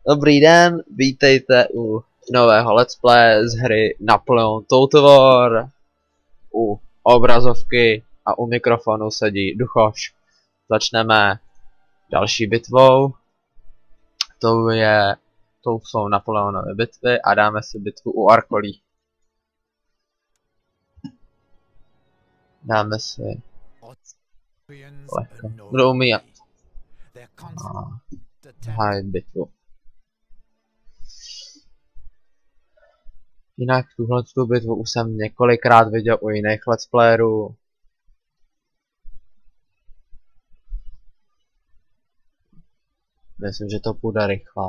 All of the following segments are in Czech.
Dobrý den, vítejte u nového let's play z hry Napoleon Total War. U obrazovky a u mikrofonu sedí Duchoš. Začneme další bitvou. To jsou Napoleonové bitvy a dáme si bitvu u Arkolí. Dáme si lehko. Kdo umí zahájit bitvu. Jinak tuhle bitvu už jsem několikrát viděl u jiných let's playerů. Myslím, že to půjde rychle.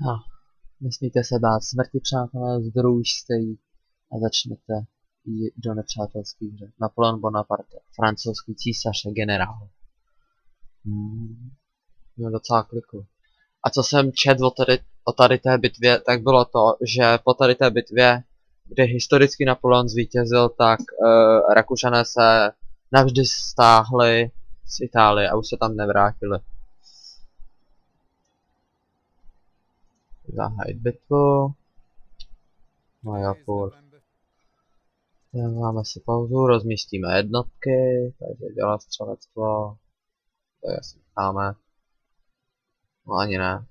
No, nesmíte se bát smrti, přátelé, zdrůjste jí a začnete jít do nepřátelských hře. Napoleon Bonaparte, francouzský císař a generál. Měl docela kliku. A co jsem četl o tady té bitvě, tak bylo to, že po tady té bitvě, kde historicky Napoleon zvítězil, tak Rakušané se navždy stáhli z Itálie a už se tam nevrátili. Zahájit bitvu. No jo, půl. Máme si pauzu, rozmístíme jednotky, takže dělá střelectvo. To je asi necháme. No ani ne.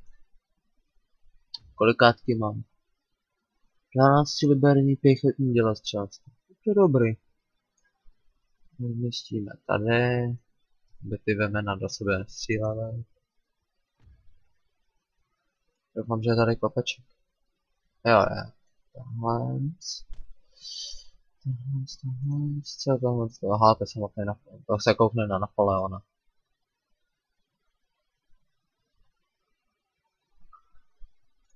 Kolikátky mám? 12 liberní pěchotní dělostřelectvo. To je dobrý. Rozmístíme tady. Bitvy veme do sebe nestřílevé. Doufám, že je tady kopeček. Jo, je. Tohle. Co je tohle? Aha, to je samotný Napoleon. To se koukne na Napoleona.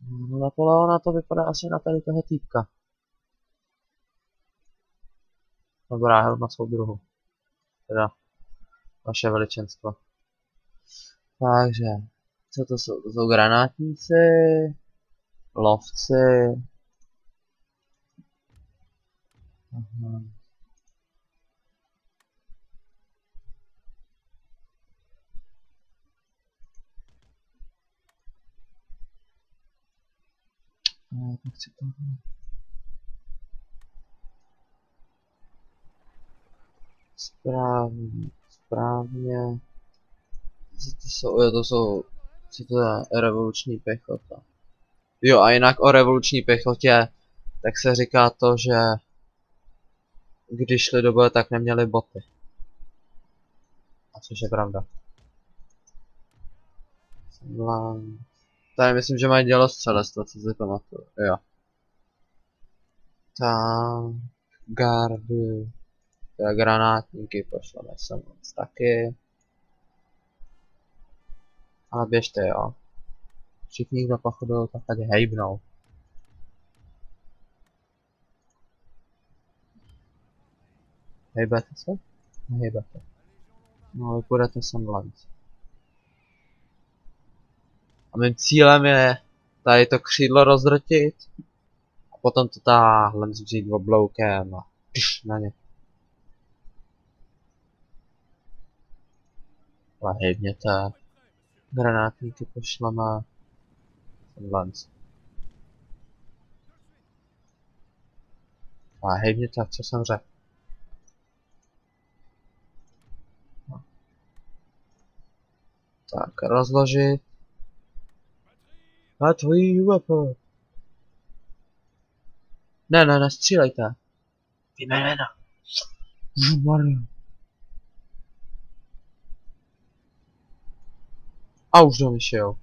No, Napoleona to vypadá asi na tady toho týpka. Dobrá, helma soudruhu. Teda vaše veličenstvo. Takže, co to jsou? To jsou granátníci, lovci. Aha. Tak chci to. Správně. Co to je revoluční pěchota. Jo, a jinak o revoluční pěchotě, tak se říká to, že když šli do boje, tak neměli boty. A což je pravda. Tady myslím, že mají dělostřelectvo, co si pamatuju. Jo. Tam gardy. Teda granátníky pošleme sem moc taky. Ale běžte, jo. Všichni, kdo pochodují, tak tady hejbnou. Hejbete se? Nehejbete. No, vy půjdete sem vlanc. A mým cílem je tady to křídlo rozdrtit. A potom to táhle vzít obloukem a pš, na ně. Ale hejbněte. Granátníky pošleme. Vlanc. Ale hejbněte, co jsem řekl. No. Tak, rozložit. A tvojí UFO. Ne, střílejte. Vyjmenujeme. Mario. A už do mě šel.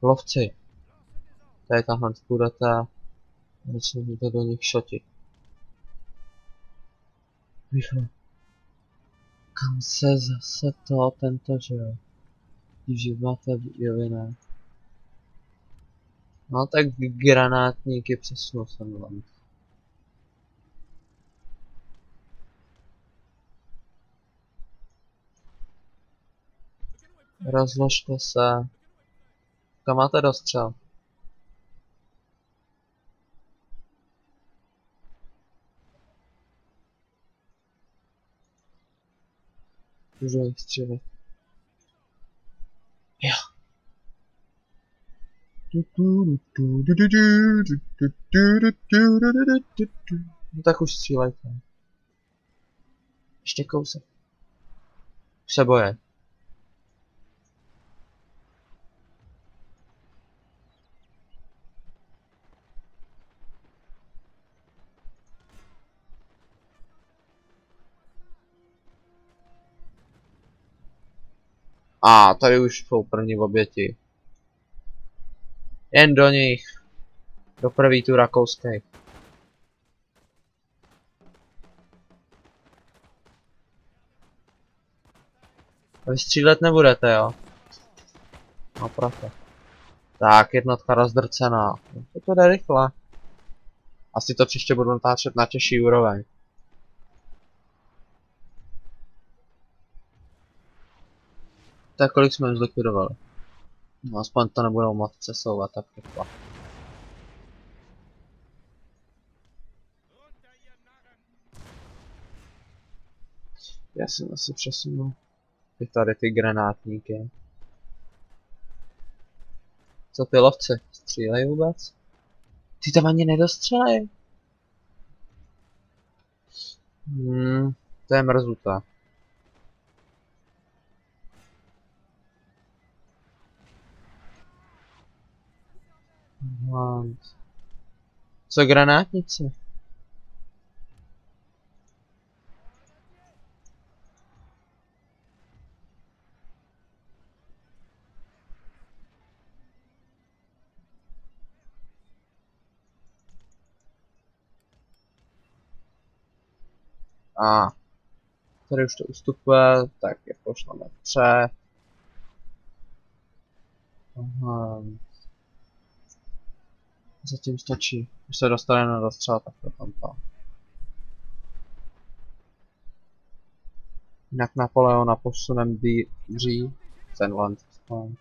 Lovci. Tady tahle půjdete. Začněte do nich šotit. Rychle. Kam se zase tento, že jo? Když máte joviné. No tak granátníky přesunu sem vám. Rozložte se. Kam máte dostřel? Můžu jich střílet. Jo. No tak už střílejte. Ještě kousek. Už se boje. A tady už jsou první oběti. Jen do nich. Do první tu rakouské. Vy střílet nebudete, jo? No proto. Tak, jednotka rozdrcená. To jde rychle. Asi to příště budu natáčet na těžší úroveň. Tak kolik jsme jim zlikvidovali? No aspoň to nebudou moc přesouvat tak rychle. Já jsem asi přesunul tady ty granátníky. Co ty lovci? Střílejí vůbec? Ty tam ani nedostřelej. To je mrzuta. Co granátnici? A tady už to ustupuje, tak je pošleme pře. Aha. Zatím stačí. Když se dostane na dostřel, tak to tam to. Jinak Napoleona posunem dřív. Ten Landstone.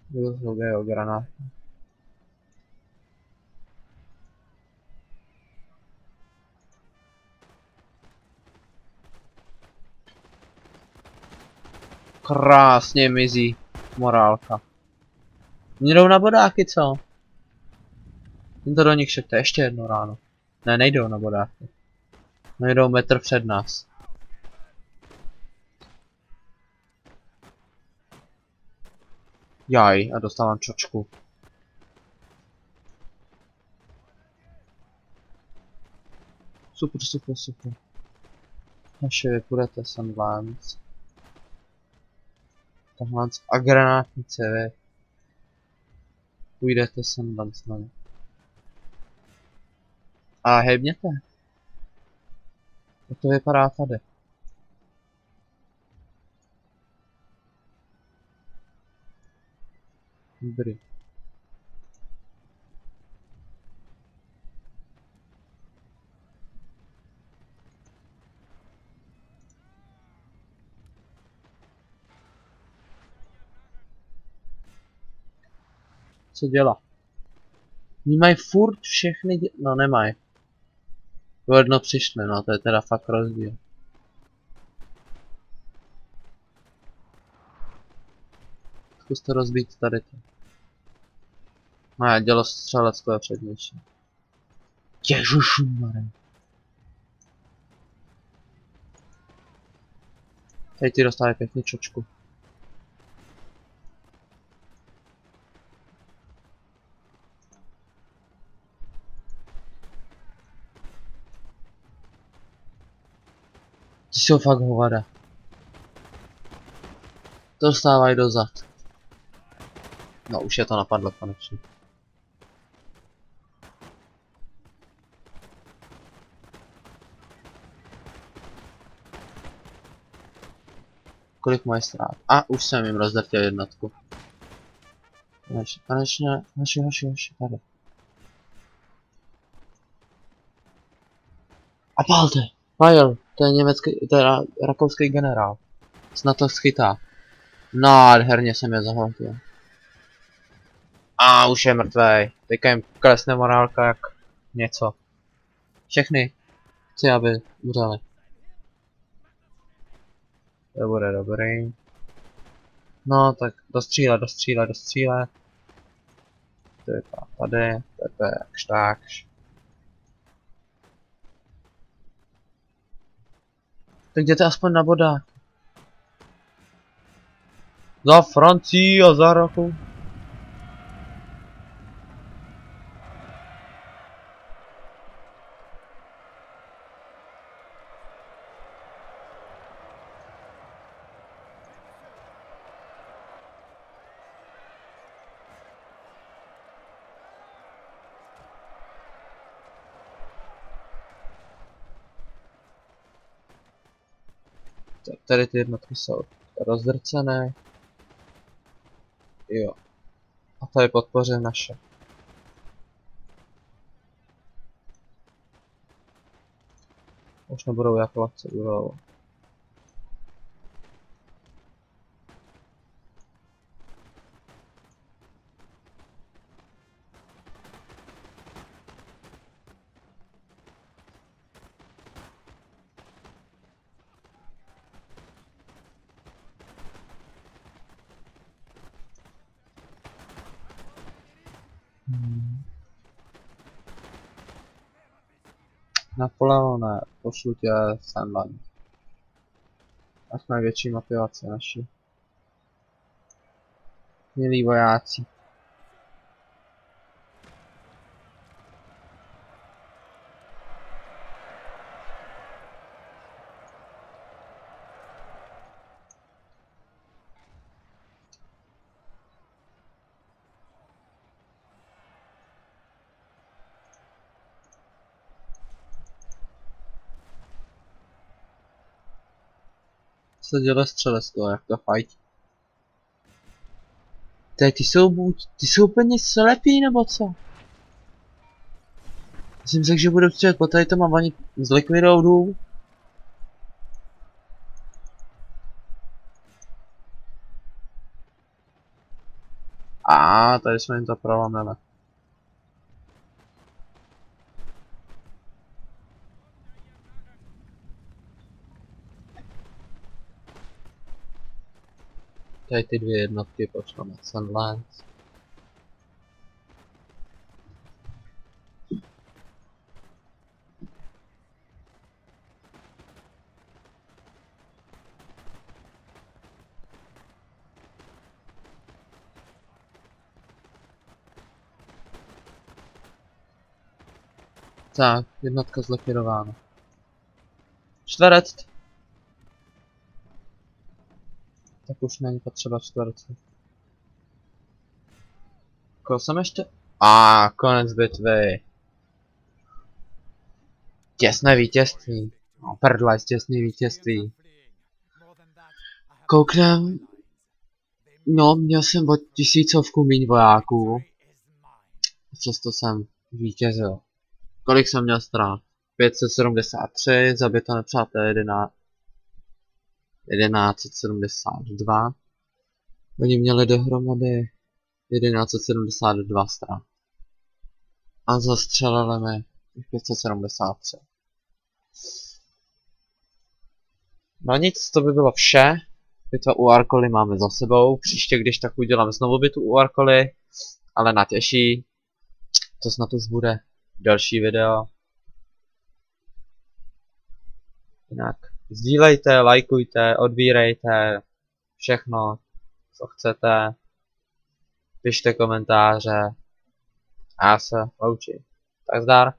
Využil granát. Krásně mizí morálka. Oni jdou na bodáky, co? Jen to do nich šete ještě jedno ráno. Ne, nejdou na bodáky. No jdou metr před nás. Jaj, a dostávám čočku. Super, super, super. Naše vy půjdete sem Lance. Tam Lance a granátnice, vy. Půjdete sem Lance, no. A hejbněte. Jak to vypadá tady? Dobrý. Co dělá? Oni mají furt všechny no nemají. To jedno přišli, no to je teda fakt rozdíl. Zkuste rozbít tady to. No dělostřelecko je přednější. Ježišmarja. Tady ty dostávají pěkně čočku. Ty jsou fakt hovada. Dostávají dozad. No už je to napadlo konečně. Kolik mají strát? A už jsem jim rozdrtil jednotku. Konečně, hoši, tady. A palte! Pajel, to je německý, to je rakouský generál. Snad to schytá. Nádherně jsem je zahltil. A už je mrtvej. Teďka jim klesne morálka jak něco. Všechny chci, aby umřeli. To bude dobrý. No tak dostříle. To je tady, to je takž. Tak jděte aspoň na bodák. Za Francii a za Rakou. Tak tady ty jednotky jsou rozdrcené. Jo. A tady podpoře naše. Už nebudou jako lehce budou. Napoleone, pošlu tě Sandland. A jsme větší motivace naši. Milí vojáci. Se děle střele z toho, jak to fajt. Ty jsou úplně slepí, nebo co? Jsem řekl, že budu střílet po tady tom a oni zlikvidou důl. A tady jsme jim to prolomili. Tady ty dvě jednotky pošleme Sandlands. Tak, jednotka zlikvidována. Čtverec. Tak už není potřeba čtverce. Koho jsem ještě? Konec bitvy. Těsné vítězství. No, prdlajs, těsné vítězství. Kouknem. No, měl jsem o 1000 míň vojáků. Přesto jsem vítězil. Kolik jsem měl stran? 573, zabito nepřátel 1172. Oni měli dohromady 1172 stran. A zastřelili mi 573. No nic, to by bylo vše. Bitva u Arcoly máme za sebou. Příště, když tak udělám znovu bitvu u Arcoly, ale natěší. To snad už bude další video. Jinak sdílejte, lajkujte, odbírejte, všechno, co chcete. Pište komentáře. A já se loučím. Tak zdar.